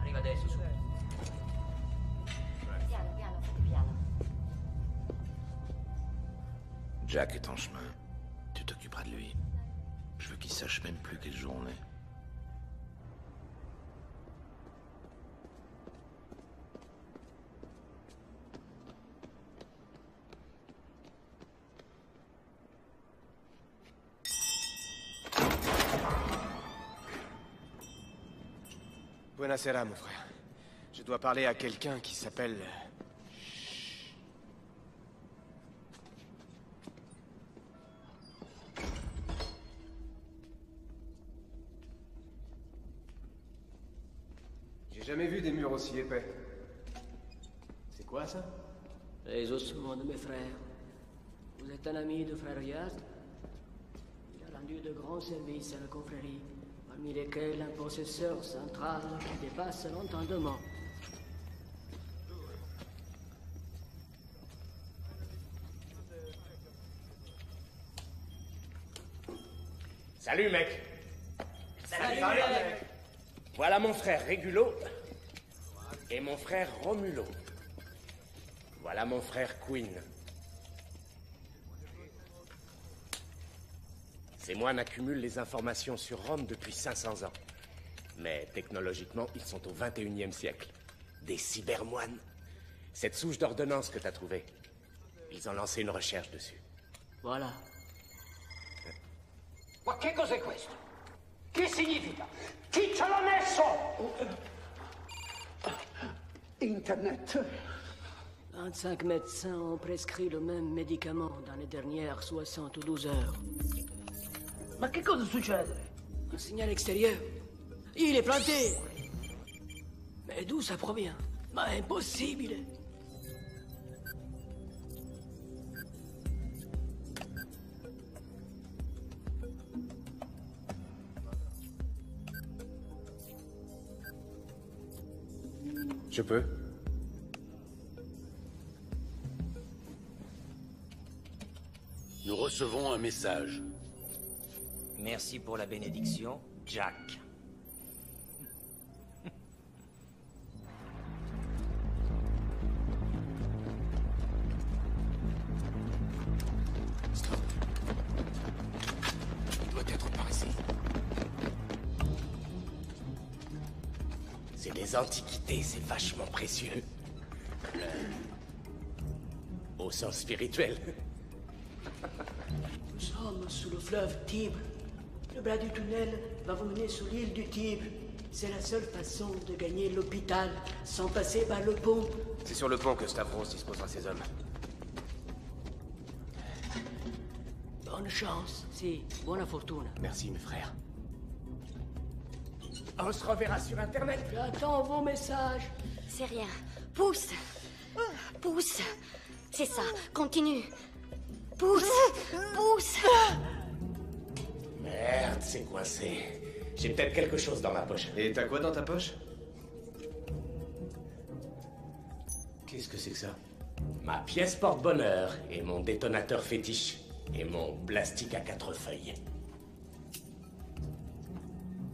Arriva adesso, su. Piano, piano, fate piano. Jack est en chemin. Tu t'occuperas de lui. Je veux qu'il sache même plus quel jour on est. Buonasera, mon frère. Je dois parler à quelqu'un qui s'appelle... J'ai jamais vu des murs aussi épais. C'est quoi, ça? Les ossements de mes frères. Vous êtes un ami de frère Yazd? Il a rendu de grands services à la confrérie, parmi lesquels un possesseur central qui dépasse l'entendement. Salut, mec. Salut, mec. Voilà mon frère Régulo et mon frère Romulo. Voilà mon frère Quinn. Ces moines accumulent les informations sur Rome depuis 500 ans. Mais technologiquement, ils sont au 21e siècle. Des cybermoines. Cette souche d'ordonnance que t'as trouvée, Ils ont lancé une recherche dessus. Voilà. Ma che cos'è questo? Che significa? Chi ce l'ha messo? Internet. 25 médecins ont prescrit le même médicament dans les dernières 72 heures. Ma che cosa succede? Un signal extérieur. Il est planté. Mais d'où ça provient? Ma impossible. Je peux? Nous recevons un message. Merci pour la bénédiction, Jack. Il doit être par ici. C'est des antiquités, c'est vachement précieux. Au sens spirituel. Nous sommes sous le fleuve Tibre. Le bras du tunnel va vous mener sur l'île du Tibre. C'est la seule façon de gagner l'hôpital sans passer par le pont. C'est sur le pont que Stavros disposera ses hommes. Bonne chance. Si, buona fortuna. Merci, mes frères. On se reverra sur Internet. J'attends vos messages. C'est rien. Pousse. Pousse. C'est ça. Continue. Pousse. Pousse. Merde, c'est coincé. J'ai peut-être quelque chose dans ma poche. Et t'as quoi dans ta poche? Qu'est-ce que c'est que ça? Ma pièce porte-bonheur et mon détonateur fétiche. Et mon plastique à 4 feuilles.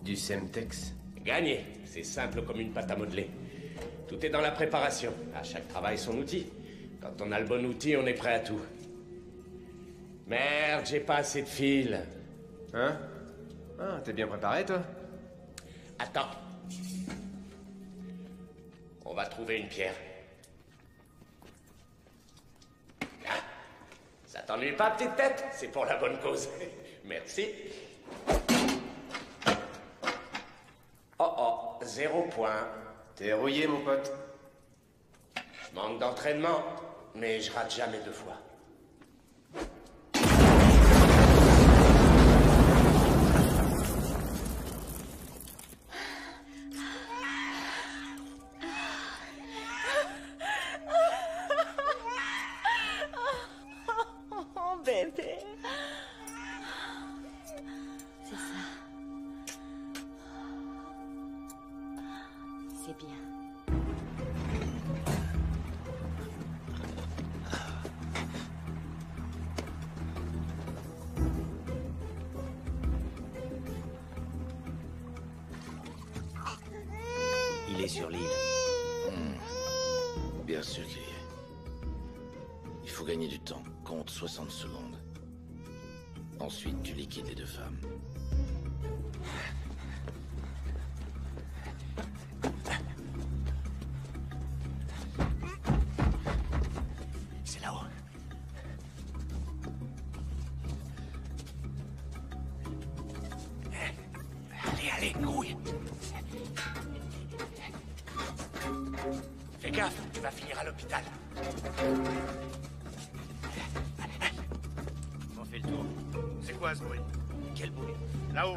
Du Semtex? Gagné. C'est simple comme une pâte à modeler. Tout est dans la préparation. À chaque travail, son outil. Quand on a le bon outil, on est prêt à tout. Merde, j'ai pas assez de fil. Hein? Ah, t'es bien préparé, toi? Attends. On va trouver une pierre. Ah, ça t'ennuie pas, petite tête? C'est pour la bonne cause. Merci. Oh, 0 point. T'es rouillé, mon pote. Je manque d'entraînement, mais je rate jamais 2 fois. Oh, bébé. C'est ça. C'est bien. Il est sur l'île. Bien sûr qu'il y est. Il faut gagner du temps. Compte 60 secondes. Ensuite, tu liquides les 2 femmes. C'est là-haut. Allez, grouille. Fais gaffe, tu vas finir à l'hôpital. On fait le tour. C'est quoi ce bruit? Quel bruit? Là-haut.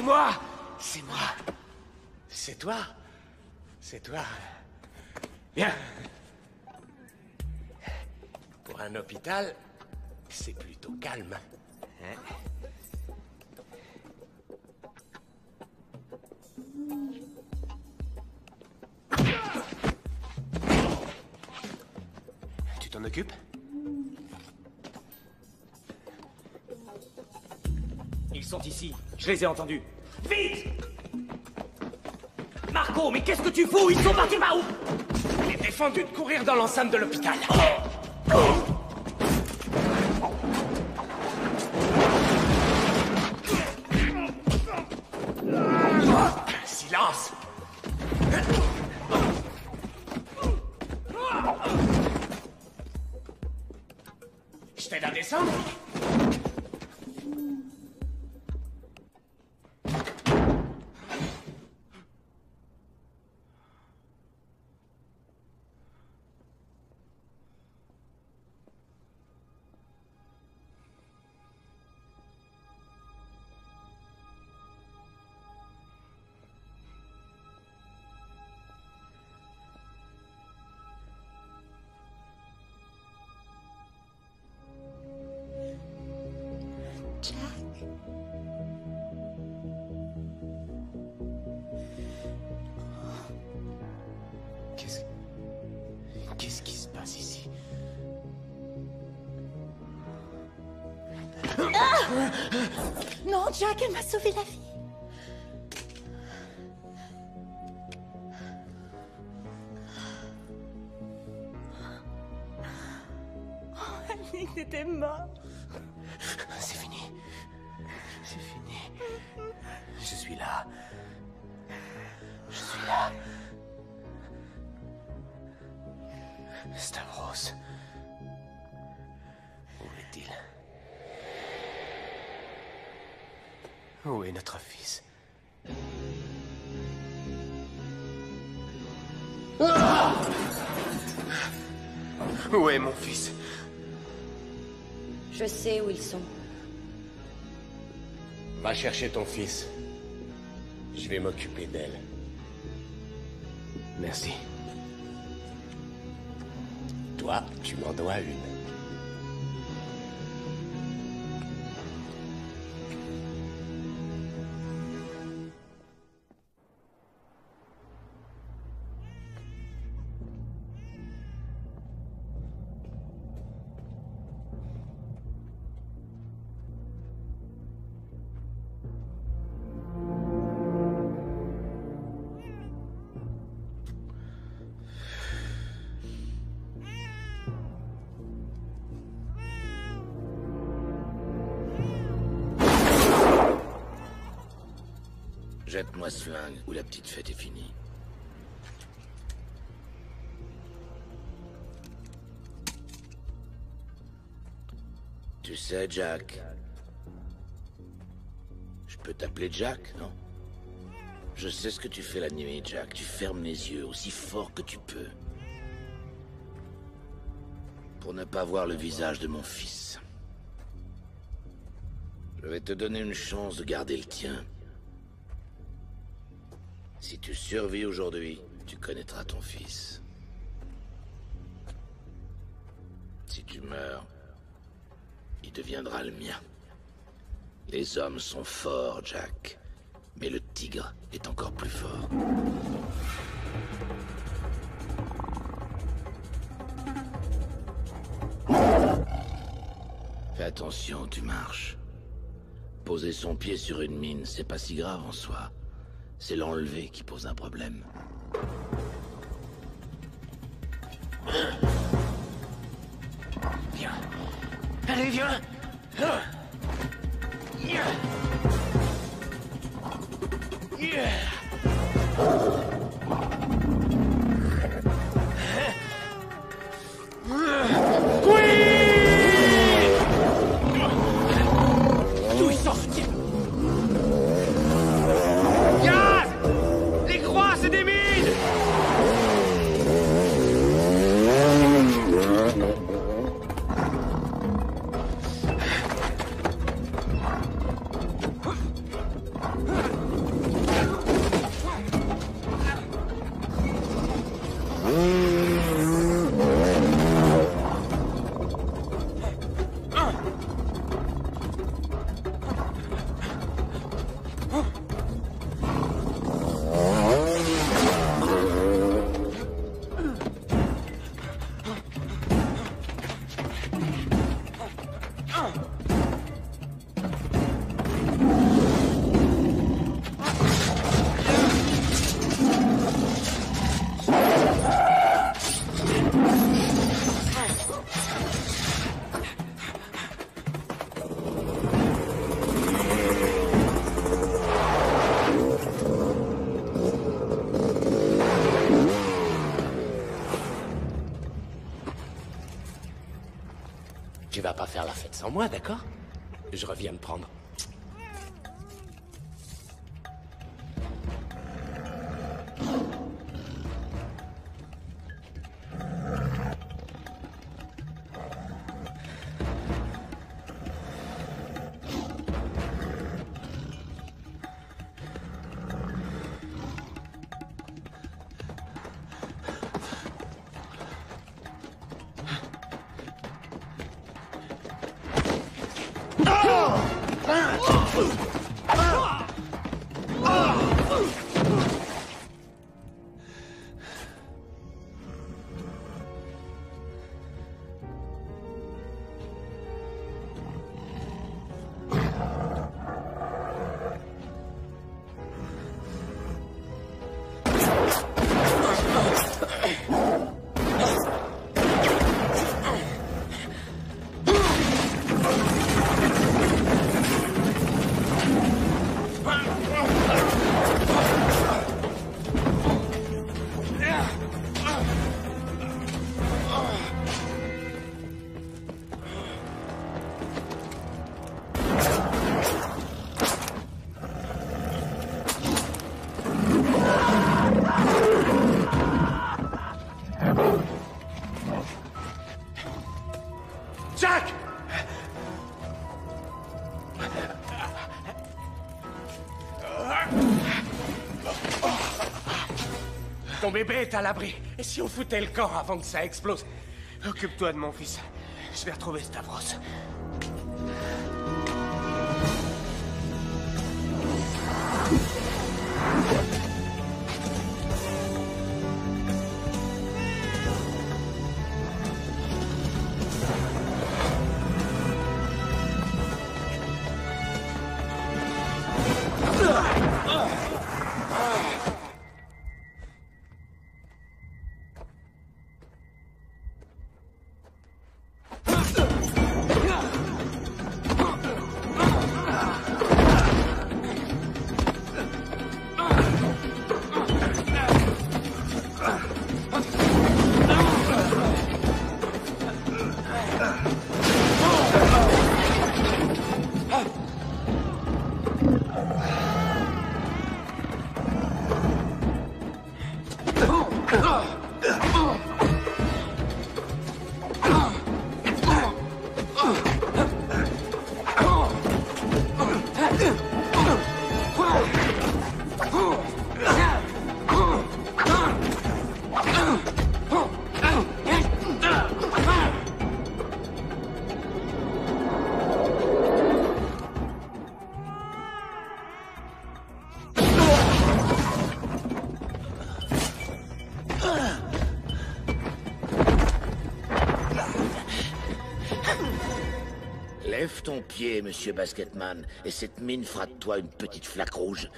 moi! C'est moi! C'est toi! C'est toi! Viens! Pour un hôpital, c'est plutôt calme. Hein? Tu t'en occupes? Ils sont ici. Je les ai entendus. Vite! Marco, mais qu'est-ce que tu fous? Ils sont partis par où? Il est défendu de courir dans l'enceinte de l'hôpital. Silence! Je t'aide à descendre? Qu'est-ce qui se passe ici? Ah! Non, Jack, elle m'a sauvé la vie. Oh, Nick, t'étais mort. C'est fini. C'est fini. Je suis là. Je suis là. Stavros. Où est-il? Où est notre fils? Ah! Où est mon fils? Je sais où ils sont. Va chercher ton fils. Je vais m'occuper d'elle. Merci. Toi, tu m'en dois une. Jette-moi ce flingue ou la petite fête est finie. Tu sais, Jack. Je peux t'appeler Jack, non? Je sais ce que tu fais la nuit, Jack. Tu fermes les yeux aussi fort que tu peux. Pour ne pas voir le visage de mon fils. Je vais te donner une chance de garder le tien. Si tu survis aujourd'hui, tu connaîtras ton fils. Si tu meurs, il deviendra le mien. Les hommes sont forts, Jack. Mais le tigre est encore plus fort. Fais attention où tu marches. Poser son pied sur une mine, c'est pas si grave en soi. C'est l'enlever qui pose un problème. Viens. Allez, viens. D'où ils sortent? Gaz! Les croix, c'est des mines! Faites sans moi, d'accord? Je reviens me prendre. Ton bébé est à l'abri. Et si on foutait le camp avant que ça explose? Occupe-toi de mon fils. Je vais retrouver Stavros. Lève ton pied, monsieur Basketman, et cette mine fera de toi une petite flaque rouge.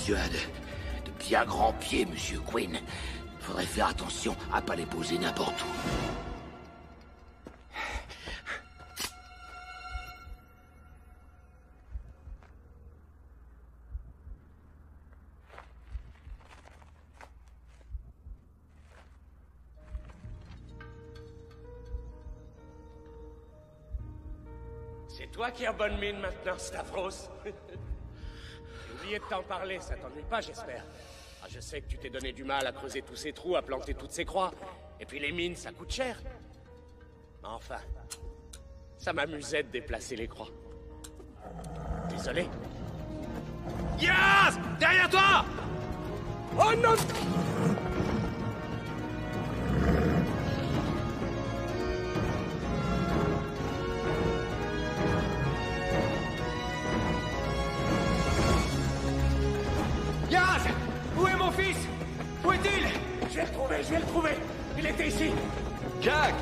Tu as de bien grands pieds, monsieur Quinn. Faudrait faire attention à pas les poser n'importe où. C'est toi qui as bonne mine maintenant, Stavros. J'ai oublié de t'en parler, ça t'ennuie pas, j'espère. Ah, je sais que tu t'es donné du mal à creuser tous ces trous, à planter toutes ces croix. Et puis les mines, ça coûte cher. Mais enfin, ça m'amusait de déplacer les croix. Désolé. Yas! Derrière toi! Oh non! Restez ici! Jack!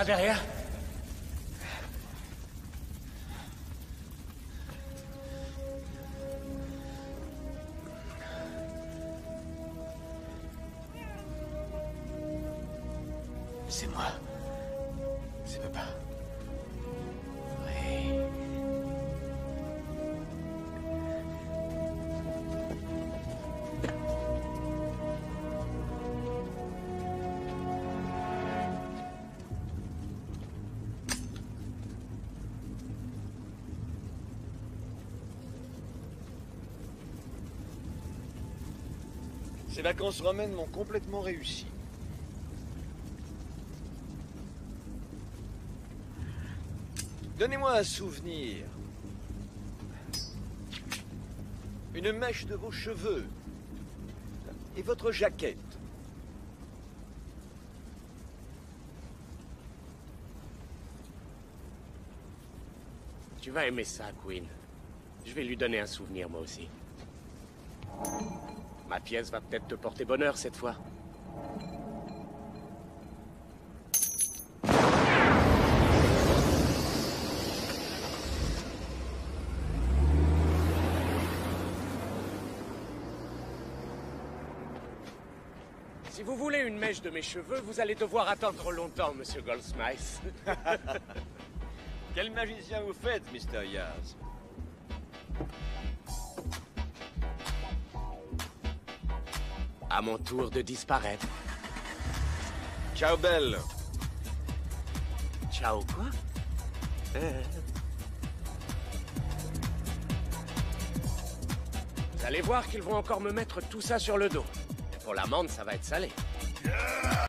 Derrière. C'est moi. C'est papa. Oui. Ces vacances romaines m'ont complètement réussi. Donnez-moi un souvenir. Une mèche de vos cheveux. Et votre jaquette. Tu vas aimer ça, Queen. Je vais lui donner un souvenir, moi aussi. Ma pièce va peut-être te porter bonheur cette fois. Si vous voulez une mèche de mes cheveux, vous allez devoir attendre longtemps, Monsieur Goldsmith. Quel magicien vous faites, Mr. Yaz? À mon tour de disparaître. Ciao, Belle. Ciao quoi? Vous allez voir qu'ils vont encore me mettre tout ça sur le dos. Et pour l'amende, ça va être salé. Yeah!